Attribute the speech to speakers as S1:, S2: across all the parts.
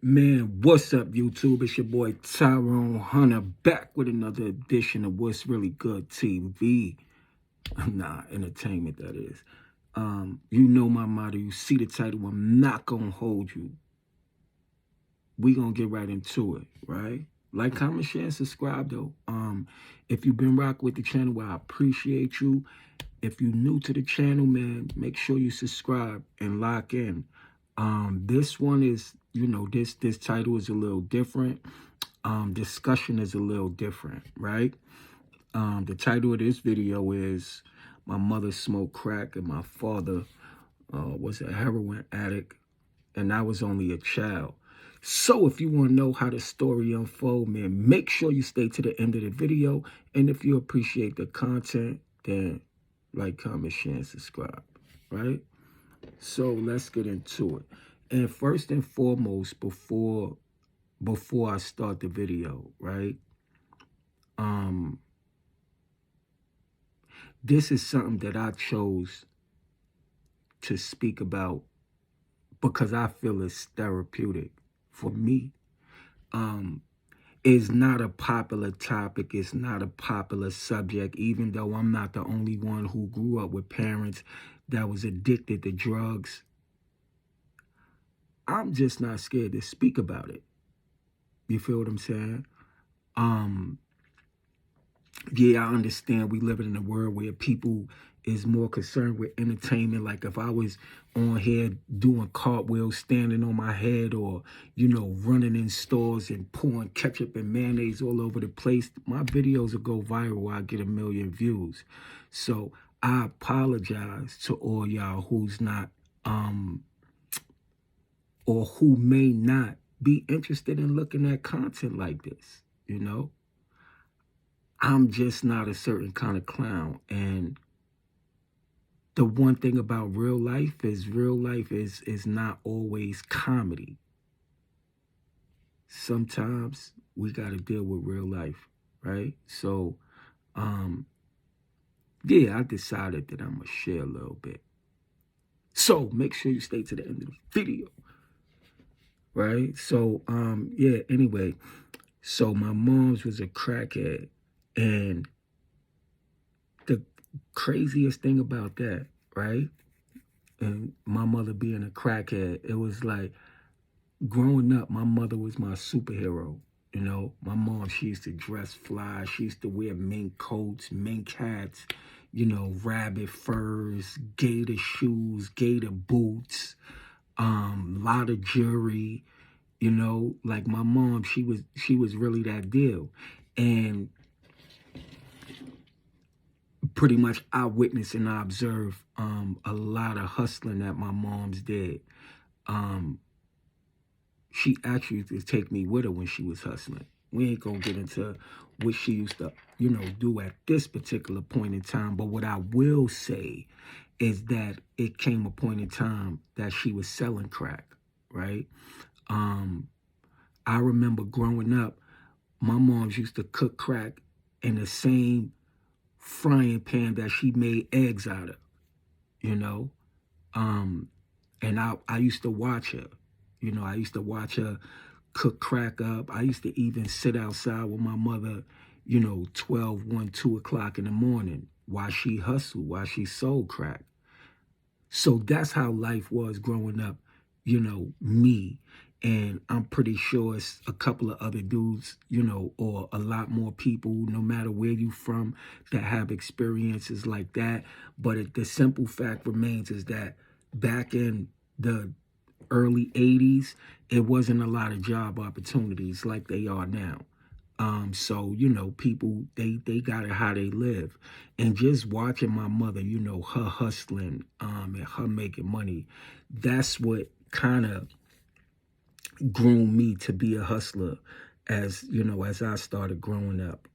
S1: Man, what's up, YouTube? It's your boy Tyrone Hunter back with another edition of What's Really Good TV. Nah, entertainment, that is. You know my motto. You see the title. I'm not gonna hold you. We gonna get right into it, right? Like, comment, share, and subscribe though. If you've been rocking with the channel, well, I appreciate you. If you're new to the channel, man, make sure you subscribe and lock in. This one is, this title is a little different. Discussion is a little different, right? The title of this video is My Mother Smoked Crack and My Father was a heroin addict, and I was only a child. So if you want to know how the story unfold, man, make sure you stay to the end of the video. And if you appreciate the content, then like, comment, share, and subscribe, right? So let's get into it. And first and foremost, before I start the video, right? This is something that I chose to speak about because I feel it's therapeutic for me. It's not a popular topic. It's not a popular subject, even though I'm not the only one who grew up with parents that was addicted to drugs. I'm just not scared to speak about it. You feel what I'm saying? Yeah, I understand we live in a world where people is more concerned with entertainment. Like if I was on here doing cartwheels, standing on my head, or, running in stores and pouring ketchup and mayonnaise all over the place, my videos will go viral. I get 1 million views. So I apologize to all y'all who's not, or who may not be interested in looking at content like this, I'm just not a certain kind of clown. And the one thing about real life is not always comedy. Sometimes we got to deal with real life, right? So, yeah, I decided that I'm going to share a little bit. So make sure you stay to the end of the video, right? So, yeah, anyway, so my mom's was a crackhead. And the craziest thing about that, right? And my mother being a crackhead, it was like, growing up, my mother was my superhero. My mom, she used to dress fly. She used to wear mink coats, mink hats, rabbit furs, gator shoes, gator boots, lot of jewelry, like my mom, she was really that deal. And pretty much I witnessed and I observed a lot of hustling that my mom's did. She actually used to take me with her when she was hustling. We ain't gonna get into what she used to, do at this particular point in time. But what I will say is that it came a point in time that she was selling crack, right? I remember growing up, my mom used to cook crack in the same frying pan that she made eggs out of, you know? And I used to watch her. I used to watch her cook crack up. I used to even sit outside with my mother, 12, 1, 2 o'clock in the morning while she hustled, while she sold crack. So that's how life was growing up, me. And I'm pretty sure it's a couple of other dudes, or a lot more people, no matter where you from, that have experiences like that. But the simple fact remains is that back in the early 80s, it wasn't a lot of job opportunities like they are now. So, people, they got it how they live. And just watching my mother, her hustling, and her making money, that's what kind of groomed me to be a hustler as I started growing up.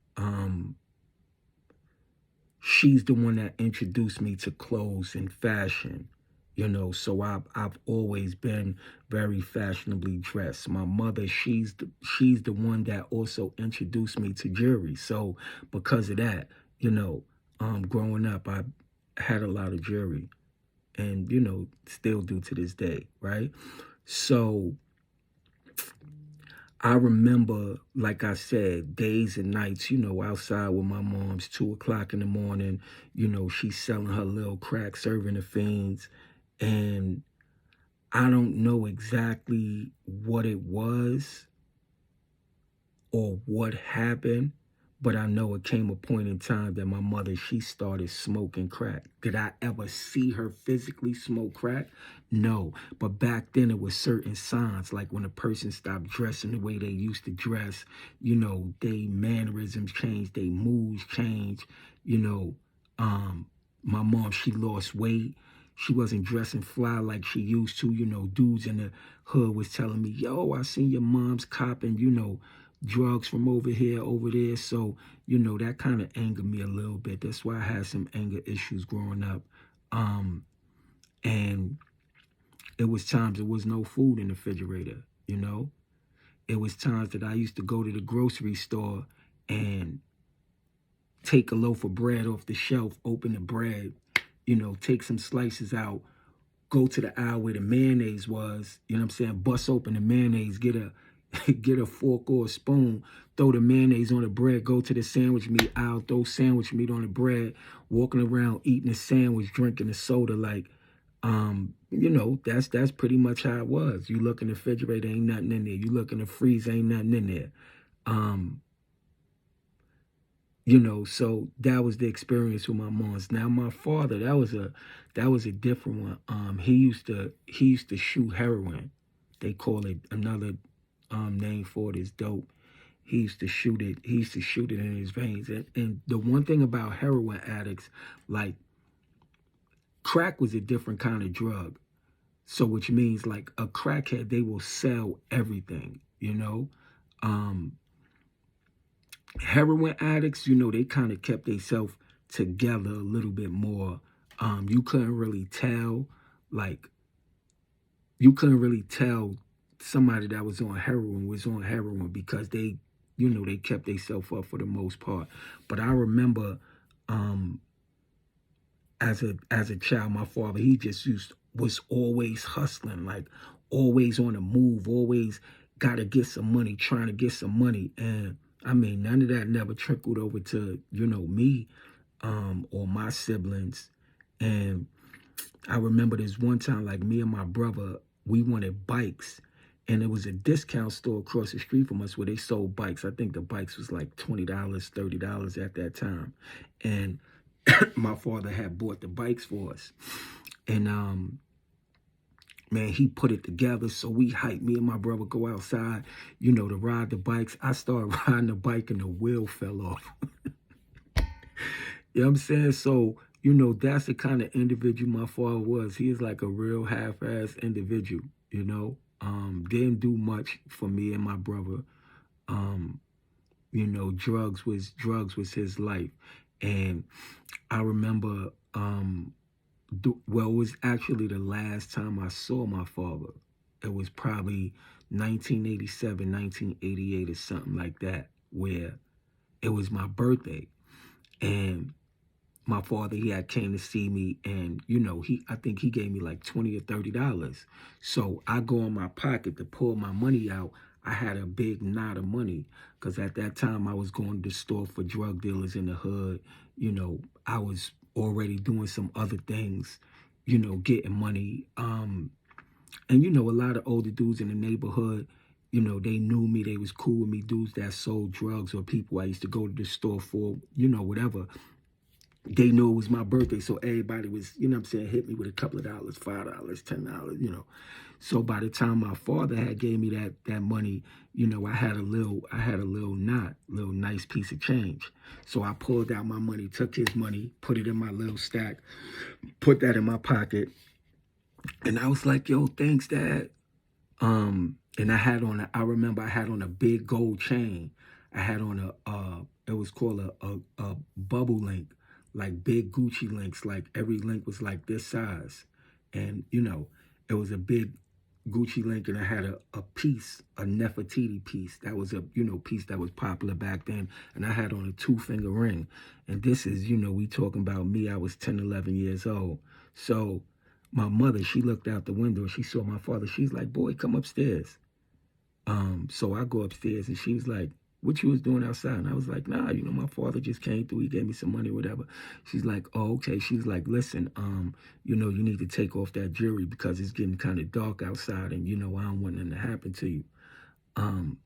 S1: She's the one that introduced me to clothes and fashion. So I've always been very fashionably dressed. My mother, she's the one that also introduced me to jewelry. So because of that, growing up, I had a lot of jewelry, and still do to this day, right? So I remember, like I said, days and nights, outside with my mom's, 2 o'clock in the morning, she's selling her little crack, serving the fiends. And I don't know exactly what it was or what happened, but I know it came a point in time that my mother, she started smoking crack. Did I ever see her physically smoke crack? No. But back then it was certain signs, like when a person stopped dressing the way they used to dress, they mannerisms changed, they moods changed, you know. My mom, she lost weight. She wasn't dressing fly like she used to. Dudes in the hood was telling me, yo, I seen your mom's copping, drugs from over here, over there. So, that kind of angered me a little bit. That's why I had some anger issues growing up. And it was times there was no food in the refrigerator. It was times that I used to go to the grocery store and take a loaf of bread off the shelf, open the bread, take some slices out, go to the aisle where the mayonnaise was, bust open the mayonnaise, get a get a fork or a spoon, throw the mayonnaise on the bread, go to the sandwich meat aisle, throw sandwich meat on the bread, walking around eating a sandwich, drinking a soda, like, that's pretty much how it was. You look in the refrigerator, ain't nothing in there. You look in the freezer, ain't nothing in there. So that was the experience with my moms. Now my father, that was a different one. He used to shoot heroin. They call it another name for it is dope. He used to shoot it. He used to shoot it in his veins. And the one thing about heroin addicts, like crack was a different kind of drug. So which means like a crackhead, they will sell everything. Um, Heroin addicts, they kind of kept themselves together a little bit more. You couldn't really tell, like, you couldn't really tell somebody that was on heroin because they kept themselves up for the most part. But I remember, um, as a child, my father, he just was always hustling, like always on the move, always gotta get some money, trying to get some money. And I mean, none of that never trickled over to, me, or my siblings. And I remember this one time, like me and my brother, we wanted bikes. And it was a discount store across the street from us where they sold bikes. I think the bikes was like $20, $30 at that time. And my father had bought the bikes for us. And man, he put it together. So we hyped, me and my brother go outside, to ride the bikes. I started riding the bike and the wheel fell off. You know what I'm saying? So, that's the kind of individual my father was. He is like a real half-ass individual. Didn't do much for me and my brother. Um, drugs was his life. And I remember, well, it was actually the last time I saw my father. It was probably 1987, 1988 or something like that, where it was my birthday. And my father, he had came to see me, and I think he gave me like $20 or $30. So I go in my pocket to pull my money out. I had a big knot of money because at that time I was going to the store for drug dealers in the hood. I was already doing some other things, getting money. And a lot of older dudes in the neighborhood, they knew me. They was cool with me. Dudes that sold drugs or people I used to go to the store for, whatever. They knew it was my birthday, so everybody was, hit me with a couple of dollars, $5, $10. So by the time my father had gave me that money, I had a little nice piece of change. So I pulled out my money, took his money, put it in my little stack, put that in my pocket, and I was like, "Yo, thanks, Dad." And I remember I had on a big gold chain. I had on it was called a bubble link, like big Gucci links. Like every link was like this size. And, it was a big Gucci link, and I had a piece, a Nefertiti piece. That was a, piece that was popular back then. And I had on a 2-finger ring. And this is, we talking about me. I was 10, 11 years old. So my mother, she looked out the window. She saw my father. She's like, "Boy, come upstairs." So I go upstairs and she was like, what you was doing outside? And I was like, nah, my father just came through. He gave me some money, whatever. She's like, oh, okay. She's like, listen, you need to take off that jewelry because it's getting kind of dark outside and, I don't want nothing to happen to you. Um,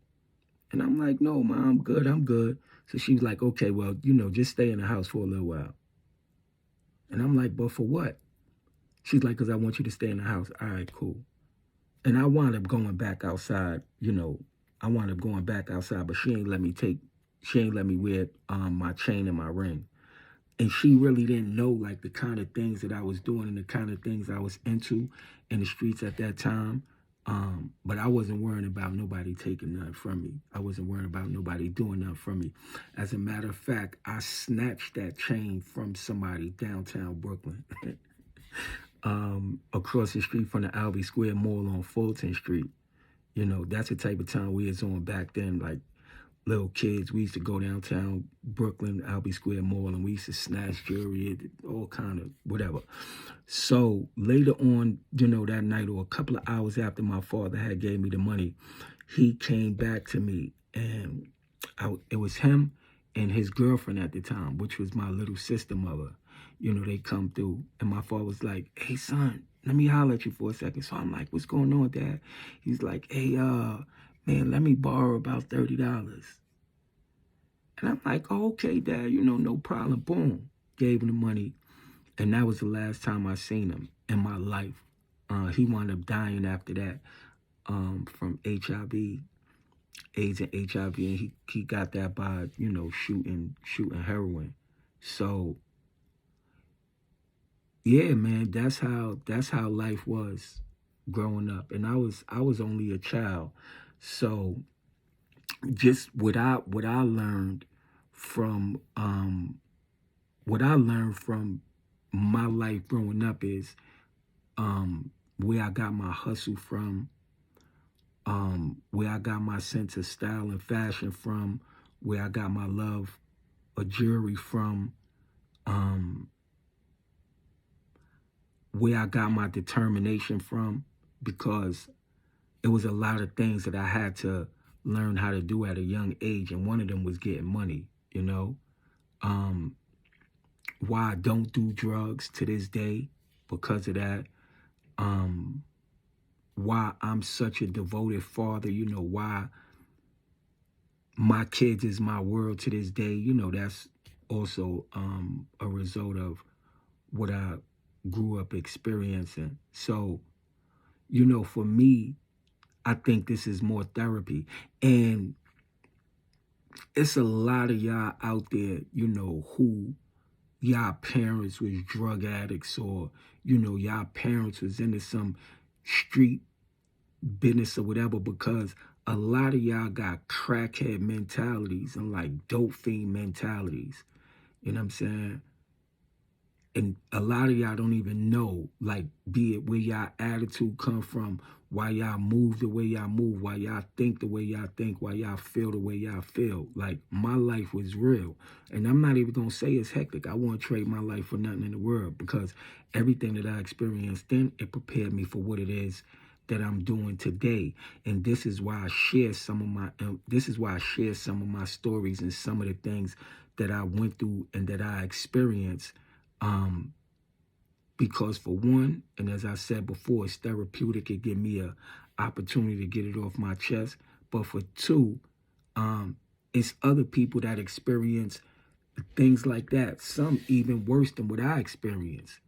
S1: and I'm like, no, Mom, I'm good. I'm good. So she was like, okay, well, just stay in the house for a little while. And I'm like, but for what? She's like, because I want you to stay in the house. All right, cool. And I wound up going back outside, but she ain't let me wear my chain and my ring. And she really didn't know like the kind of things that I was doing and the kind of things I was into in the streets at that time. But I wasn't worrying about nobody taking nothing from me. I wasn't worrying about nobody doing nothing from me. As a matter of fact, I snatched that chain from somebody downtown Brooklyn. Across the street from the Albee Square Mall on Fulton Street. That's the type of town we was on back then, like little kids. We used to go downtown Brooklyn, Albee Square Mall, and we used to snatch jewelry, all kind of whatever. So later on, that night or a couple of hours after my father had gave me the money, he came back to me, and it was him and his girlfriend at the time, which was my little sister mother. They come through, and my father was like, hey, son, let me holler at you for a second. So I'm like, what's going on, Dad? He's like, hey, man, let me borrow about $30. And I'm like, oh, okay, Dad, no problem. Boom. Gave him the money. And that was the last time I seen him in my life. He wound up dying after that from HIV, AIDS and HIV. And he got that by, shooting heroin. So, yeah, man, that's how life was growing up. And I was only a child. So just what I learned from my life growing up is where I got my hustle from, where I got my sense of style and fashion from, where I got my love of jewelry from, where I got my determination from, because it was a lot of things that I had to learn how to do at a young age, and one of them was getting money, why I don't do drugs to this day because of that. Why I'm such a devoted father, why my kids is my world to this day, that's also a result of what I grew up experiencing. So, for me, I think this is more therapy. And it's a lot of y'all out there, who y'all parents was drug addicts, or, y'all parents was into some street business or whatever, because a lot of y'all got crackhead mentalities and like dope fiend mentalities. You know what I'm saying? And a lot of y'all don't even know, like, be it where y'all attitude come from, why y'all move the way y'all move, why y'all think the way y'all think, why y'all feel the way y'all feel. Like, my life was real. And I'm not even going to say it's hectic. I won't trade my life for nothing in the world, because everything that I experienced then, it prepared me for what it is that I'm doing today. And this is why I share some of my stories and some of the things that I went through and that I experienced. Because for one, and as I said before, it's therapeutic. It give me a opportunity to get it off my chest. But for two, it's other people that experience things like that. Some even worse than what I experienced.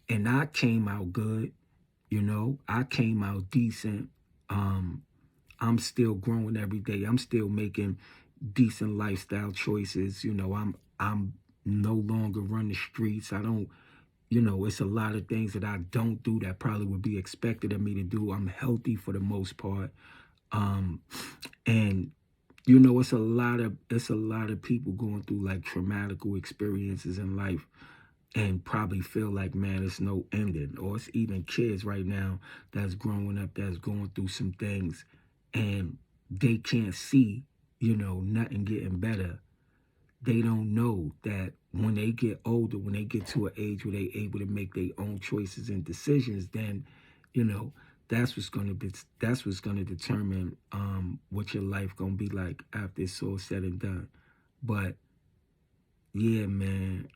S1: And I came out good, I came out decent. I'm still growing every day. I'm still making decent lifestyle choices. I'm no longer run the streets. I don't, it's a lot of things that I don't do that probably would be expected of me to do. I'm healthy for the most part. And it's a lot of people going through like traumatical experiences in life and probably feel like, man, it's no ending. Or it's even kids right now that's growing up that's going through some things and they can't see, nothing getting better. They don't know that when they get older, when they get to an age where they're able to make their own choices and decisions, then, that's what's gonna determine what your life gonna be like after it's all said and done. But yeah, man,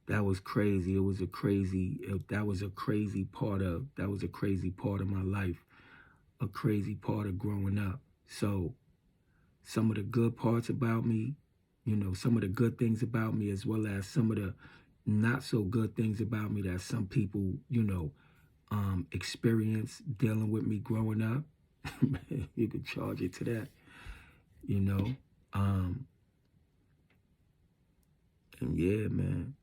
S1: that was crazy. It was a crazy. That was a crazy part of. That was a crazy part of my life. A crazy part of growing up. So some of the good parts about me, you know, some of the good things about me, as well as some of the not so good things about me that some people, you know, experience dealing with me growing up. You could charge it to that, you know. Um, and yeah, man,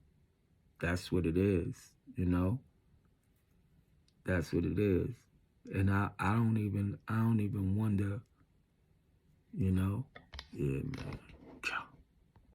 S1: that's what it is, you know. That's what it is. And I don't even wonder, you know. Yeah, man.